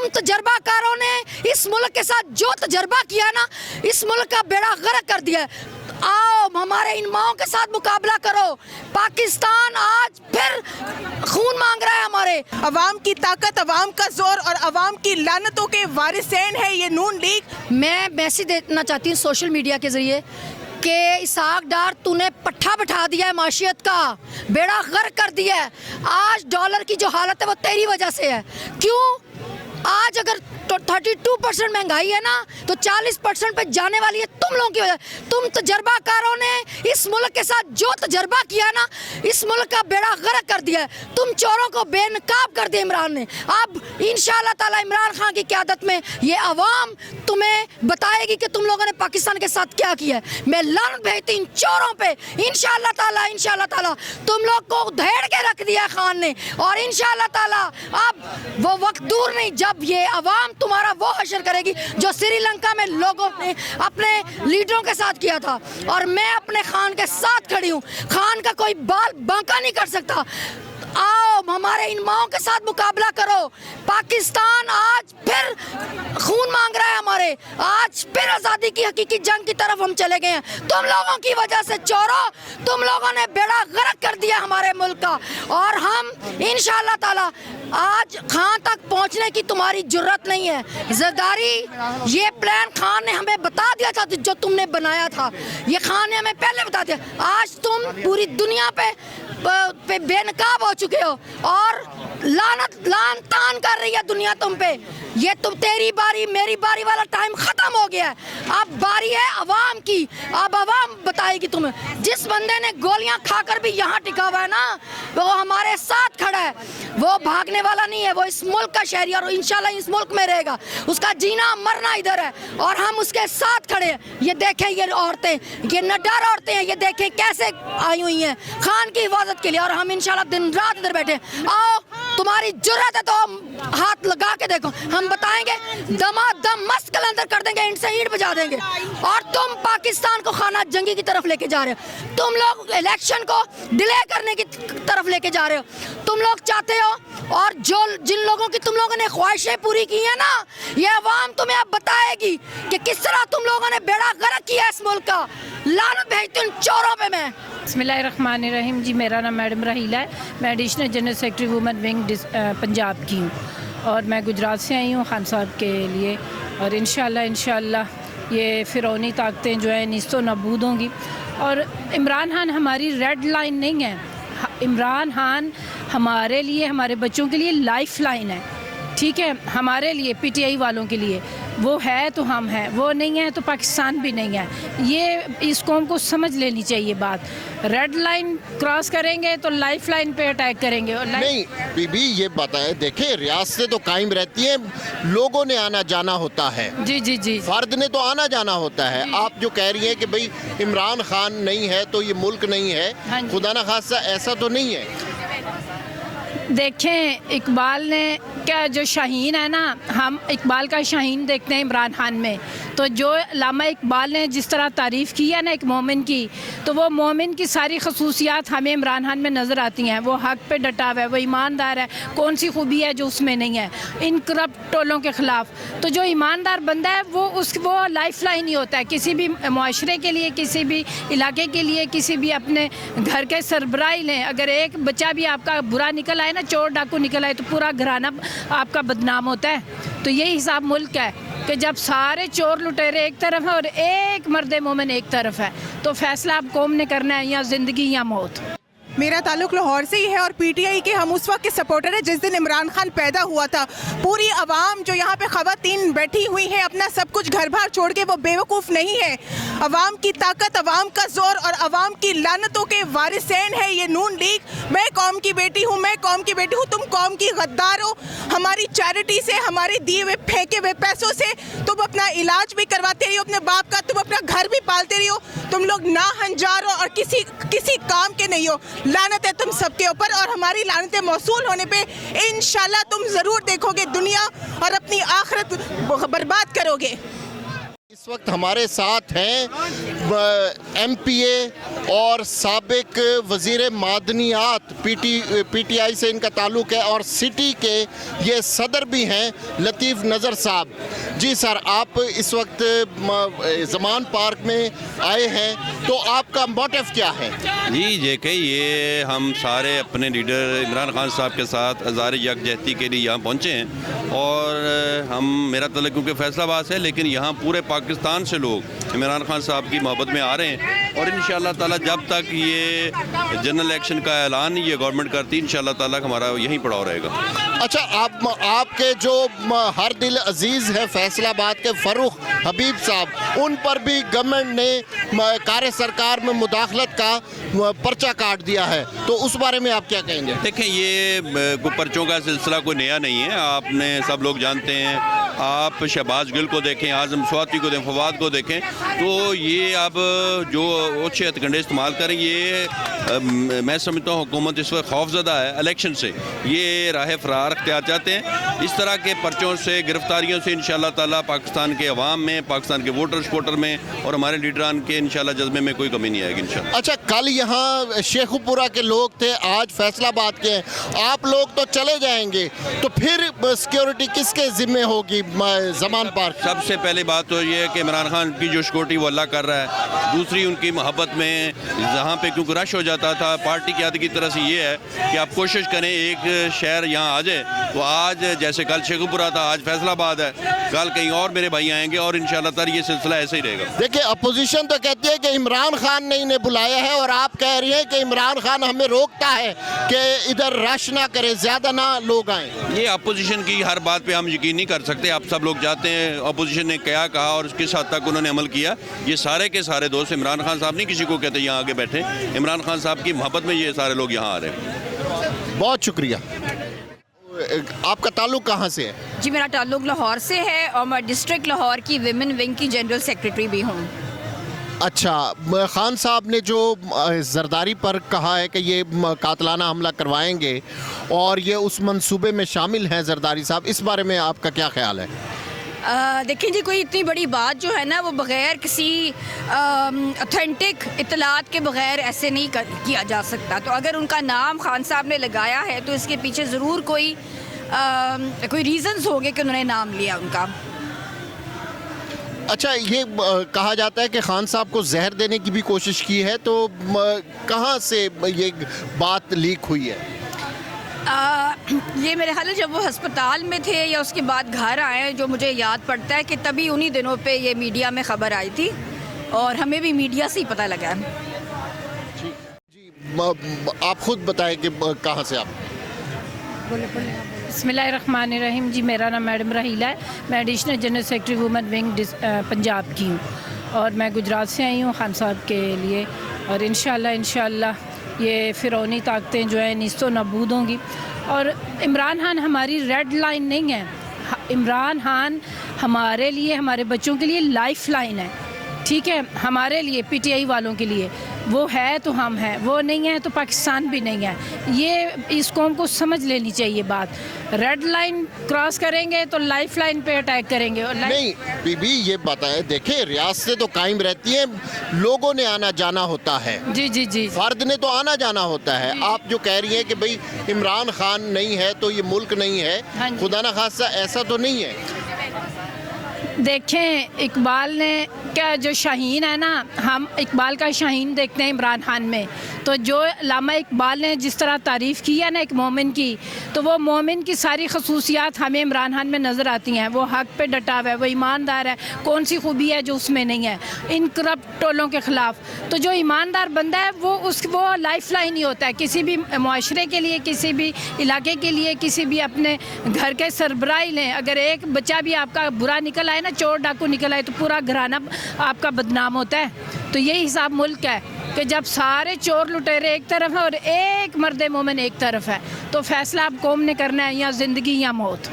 तुम तजर्बाकारों ने इस मुल्क के साथ जो तजर्बा किया ना, इस मुल्क का बेड़ा गर्क कर दिया है। आओ हमारे इन माओं के साथ मुकाबला करो। पाकिस्तान आज फिर खून मांग रहा है हमारे। अवाम की ताकत, अवाम का जोर और अवाम की लानतों के वारिसैन है ये नून लीग। मैं मैसेज देना चाहती हूँ सोशल मीडिया के जरिए कि इसहाक डार तूने पट्ठा बैठा दिया है, माशियत का बेड़ा गर्क कर दिया है। आज डॉलर की जो हालत है वो तेरी वजह से है। क्यों? आज अगर 32% महंगाई है ना, तो 40% पे जाने वाली है तुम लोगों की वजह। तुम तजर्बाकारों ने इस मुल्क के साथ जो तजर्बा किया ना, इस मुल्क का बेड़ा गर्क कर दिया है। तुम चोरों को बेनकाब कर दिया इमरान ने। अब इंशाअल्लाह ताला इमरान खान की क़यादत में ये अवाम तुम्हें बताएगी कि तुम लोगों ने पाकिस्तान के साथ क्या किया है। मैं लानत भेजती इन चोरों पे। इंशाअल्लाह ताला तुम लोग को उधेड़ के रख दिया खान ने, और इंशाअल्लाह ताला अब वो वक्त दूर नहीं जब ये अवाम तुम्हारा वो हशर करेगी जो श्रीलंका में लोगों ने अपने लीडरों के साथ किया था। और मैं अपने खान के साथ खड़ी हूँ। खान का कोई बाल बांका नहीं कर सकता। आओ हमारे इन माओं के साथ मुकाबला करो। पाकिस्तान आज फिर खून मांग रहा है हमारे। आज फिर आज़ादी की हकीकी जंग की तरफ हम चले गए हैं। तुम लोगों की वजह से चोरों, तुम लोगों ने बेड़ा गर्क कर दिया हमारे मुल्क का। और हम इंशाअल्लाह ताला आज खान तक पहुंचने की तुम्हारी जुर्रत नहीं है। जरदारी ये प्लान खान ने हमें बता दिया था, जो तुमने बनाया था ये खान ने हमें पहले बता दिया। आज तुम पूरी दुनिया पे बेनकाब हो चुके हो और लान तान कर रही है दुनिया तुम पे। ये तुम तेरी बारी मेरी बारी वाला टाइम खत्म हो गया है। अब बारी है अवाम की। अब अवाम बताएगी तुम्हें। जिस बंदे ने गोलियां खाकर भी यहाँ टिका हुआ है ना, वो हमारे साथ खड़ा है। वो भागने वाला नहीं है। वो इस मुल्क का शहरी और इंशाल्लाह इस मुल्क में रहेगा। उसका जीना मरना इधर है और हम उसके साथ खड़े हैं। ये देखें ये औरतें, ये नड्डार औरतें हैं, ये देखें कैसे आई हुई हैं खान की हिफाजत के लिए। और हम इंशाल्लाह दिन रात इधर बैठे। आओ तुम्हारी जुर्रत है तो हाथ लगा के देखो। हम बताएंगे दमादम मस्त कलंदर कर देंगे, ईंट से ईंट बजा देंगे। और तुम पाकिस्तान को खाना जंगी की तरफ लेके जा रहे हो। तुम लोग इलेक्शन को डिले करने की तरफ लेके जा रहे हो। तुम लोग चाहते हो, और जो जिन लोगों की तुम लोगों ने ख्वाहिशें पूरी की है ना, ये अवाम तुम्हें अब बताएगी कि किस तरह तुम लोगों ने बेड़ा गर्क किया इस मुल्क का। लानत भेजती हूं चोरों पे मैं। बिस्मिल्लाहिर्रहमानिर्रहीम जी, मेरा नाम मैडम रहीला है। मैं additional general secretary women wing Punjab की हूँ और मैं गुजरात से आई हूँ खान साहब के लिए। और इंशाअल्लाह ये फ़िरौनी ताकतें जो है निस्तो नबूद होंगी। और इमरान खान हमारी रेड लाइन नहीं है। इमरान खान हमारे लिए, हमारे बच्चों के लिए लाइफ लाइन है। ठीक है, हमारे लिए पीटीआई वालों के लिए वो है तो हम हैं, वो नहीं है तो पाकिस्तान भी नहीं है। ये इस कौम को समझ लेनी चाहिए बात। रेड लाइन क्रॉस करेंगे तो लाइफ लाइन पे अटैक करेंगे। और नहीं बीबी ये बताएं, देखें रियासतें तो कायम रहती हैं, लोगों ने आना जाना होता है। जी जी जी, फर्द ने तो आना जाना होता है। आप जो कह रही हैं कि भाई इमरान खान नहीं है तो ये मुल्क नहीं है, हाँ, खुदा ना खासा ऐसा तो नहीं है। देखें इकबाल ने क्या, जो शाहीन है ना, हम इकबाल का शाहीन देखते हैं इमरान खान में। तो जो अल्लामा इकबाल ने जिस तरह तारीफ़ की है ना एक मोमिन की, तो वो मोमिन की सारी खसूसियात हमें इमरान खान में नज़र आती हैं। वो हक़ पे डटा हुआ है, वो ईमानदार है। कौन सी खूबी है जो उसमें नहीं है इन करप्ट टोलों के ख़िलाफ़। तो जो ईमानदार बंदा है वो लाइफ लाइन ही होता है किसी भी माशरे के लिए, किसी भी इलाके के लिए, किसी भी अपने घर के सरबराही लें। अगर एक बच्चा भी आपका बुरा निकल आए ना, चोर डाकू निकल आए, तो पूरा घराना आपका बदनाम होता है। तो यही हिसाब मुल्क है कि जब सारे चोर लुटेरे एक तरफ है और एक मर्द मोमिन एक तरफ है, तो फैसला आप कौम ने करना है, या ज़िंदगी या मौत। मेरा ताल्लुक लाहौर से ही है और पीटीआई के हम उस वक्त के सपोर्टर हैं जिस दिन इमरान खान पैदा हुआ था। पूरी आवाम जो यहाँ पे ख़वातीन बैठी हुई हैं, अपना सब कुछ घर बार छोड़ के, वो बेवकूफ़ नहीं है। अवाम की ताकत, अवाम का जोर और अवाम की लानतों के वारिसैन है ये नून लीग। मैं कौम की बेटी हूँ, मैं कौम की बेटी हूँ, तुम कौम की गद्दार हो। हमारी चैरिटी से, हमारे दिए हुए फेंके हुए पैसों से तुम अपना इलाज भी करवाते रही हो, अपने बाप का तुम अपना घर भी पालते रही हो। तुम लोग नाहंजार हो और किसी काम के नहीं हो। लानत है तुम सबके ऊपर, और हमारी लानतें मौसूल होने पे इंशाल्लाह तुम ज़रूर देखोगे दुनिया और अपनी आखिरत बर्बाद करोगे। इस वक्त हमारे साथ हैं MPA और साबिक वज़ीर मादनियात PTI से इनका ताल्लुक़ है और सिटी के ये सदर भी हैं लतीफ़ नज़र साहब। जी सर, आप इस वक्त ज़मान पार्क में आए हैं, तो आपका मोटिव क्या है? जी जेके, ये हम सारे अपने लीडर इमरान खान साहब के साथ हज़ार यकजहती के लिए यहाँ पहुँचे हैं और मेरा तल्लुक़ क्योंकि फैसलाबाद से, लेकिन यहाँ पूरे पाकिस्तान से लोग इमरान खान साहब की मोहब्बत में आ रहे हैं और इंशाअल्लाह ताला जब तक ये जनरल इलेक्शन का ऐलान ये गवर्नमेंट करती है इंशाअल्लाह ताला हमारा यहीं पड़ाव रहेगा। अच्छा, आपके जो हर दिल अजीज़ है फैसलाबाद के फ़ारूक हबीब साहब, उन पर भी गवर्नमेंट ने कार्य सरकार में मुदाखलत का पर्चा काट दिया है, तो उस बारे में आप क्या कहेंगे? देखें, ये पर्चों का सिलसिला कोई नया नहीं है, आपने सब लोग जानते हैं। आप शहबाज गिल को देखें, आज़म स्वाति को देखें, फवाद को देखें, तो ये अब जो ओछे हथकंडे इस्तेमाल करें, ये मैं समझता हूँ हुकूमत इस वक्त खौफजदा है इलेक्शन से, ये राह फरार अख्तियार चाहते हैं। इस तरह के पर्चों से, गिरफ्तारियों से इंशाअल्लाह ताला पाकिस्तान के अवाम में, पाकिस्तान के वोटर सपोर्टर में और हमारे लीडरान के इंशाअल्लाह जज्बे में कोई कमी नहीं आएगी इंशाअल्लाह। अच्छा, कल यहाँ शेखुपुरा के लोग थे, आज फैसलाबाद के हैं, आप लोग तो चले जाएंगे, तो फिर सिक्योरिटी किसके ज़िम्मे होगी ज़मान पार्क? सबसे पहली बात तो ये है कि इमरान खान की जो सिक्योरिटी वो अल्लाह कर रहा है। दूसरी, उनकी मोहब्बत में जहाँ पे क्योंकि रश हो जाता था, पार्टी की आदत की तरह से ये है कि आप कोशिश करें एक शहर यहाँ आ जाए, तो आज जैसे कल शेखुपुरा था, आज फैसलाबाद है, कल कहीं और मेरे भाई आएंगे और इंशाअल्लाह ताला ये सिलसिला ऐसे ही रहेगा। देखिए, अपोजिशन तो कहती है कि इमरान खान ने इन्हें बुलाया है और आप कह रही हैं कि इमरान खान हमें रोकता है कि इधर रश ना करे, ज़्यादा ना लोग आएँ। ये अपोजिशन की हर बात पे हम यकीन नहीं कर सकते। आप सब लोग जानते हैं अपोजिशन ने क्या कहा और किस हद तक उन्होंने अमल किया। ये सारे के सारे दोस्त, इमरान खान साहब नहीं किसी को कहते यहाँ आगे बैठे, इमरान खान साहब की मोहब्बत में ये सारे लोग यहाँ आ रहे हैं। बहुत शुक्रिया। आपका ताल्लुक कहाँ से है? जी, मेरा ताल्लुक लाहौर से है और मैं डिस्ट्रिक्ट लाहौर की विमेन विंग की जनरल सेक्रेटरी भी हूँ। अच्छा, खान साहब ने जो जरदारी पर कहा है कि ये कातलाना हमला करवाएंगे और ये उस मंसूबे में शामिल हैं जरदारी साहब, इस बारे में आपका क्या ख्याल है? देखिए जी, कोई इतनी बड़ी बात जो है ना वो बग़ैर किसी ऑथेंटिक इतलात के बग़ैर ऐसे नहीं किया जा सकता। तो अगर उनका नाम खान साहब ने लगाया है तो इसके पीछे ज़रूर कोई रीज़न्स होंगे कि उन्होंने नाम लिया उनका। अच्छा, ये कहा जाता है कि खान साहब को जहर देने की भी कोशिश की है, तो कहाँ से ये बात लीक हुई है? ये मेरे ख्याल है जब वो अस्पताल में थे या उसके बाद घर आए, जो मुझे याद पड़ता है कि तभी उन्हीं दिनों पे ये मीडिया में ख़बर आई थी और हमें भी मीडिया से ही पता लगा। जी, आप खुद बताएं कि कहाँ से आप? बिस्मिल्लाहिर्रहमानिर्रहीम। जी, मेरा नाम मैडम रहीला है, मैं additional general secretary women wing Punjab की हूँ और मैं गुजरात से आई हूँ खान साहब के लिए और इंशाअल्लाह ये फ़िरौनी ताकतें जो है निस्तो नबूद होंगी। और इमरान खान हमारी रेड लाइन नहीं है, इमरान खान हमारे लिए, हमारे बच्चों के लिए लाइफ लाइन है, ठीक है, हमारे लिए PTI वालों के लिए। वो है तो हम हैं, वो नहीं है तो पाकिस्तान भी नहीं है। ये इस कौम को समझ लेनी चाहिए बात। रेड लाइन क्रॉस करेंगे तो लाइफ लाइन पे अटैक करेंगे। और नहीं बीबी, ये बताएं, देखें रियासतें तो कायम रहती हैं, लोगों ने आना जाना होता है। जी जी जी, फर्द ने तो आना जाना होता है। आप जो कह रही हैं कि भाई इमरान खान नहीं है तो ये मुल्क नहीं है, हाँ, खुदा ना खासा ऐसा तो नहीं है। देखें, इकबाल ने क्या जो शाहीन है ना, हम इकबाल का शाहीन देखते हैं इमरान खान में, तो जो लामा इकबाल ने जिस तरह तारीफ़ की है ना एक मोमिन की, तो वो मोमिन की सारी खसूसियात हमें इमरान खान में नज़र आती हैं। वो हक़ पे डटा हुआ है, वो ईमानदार है, कौन सी खूबी है जो उसमें नहीं है इन करप्ट टोलों के ख़िलाफ़। तो जो ईमानदार बंदा है वो लाइफ लाइन ही होता है किसी भी मुआशरे के लिए, किसी भी इलाके के लिए, किसी भी अपने घर के सरबराही लें। अगर एक बच्चा भी आपका बुरा निकल आए ना, चोर डाकू निकल आए, तो पूरा घराना आपका बदनाम होता है। तो यही हिसाब मुल्क है कि जब सारे चोर लुटेरे एक तरफ है और एक मर्द मोमिन एक तरफ है, तो फैसला आप कौम ने करना है, या ज़िंदगी या मौत।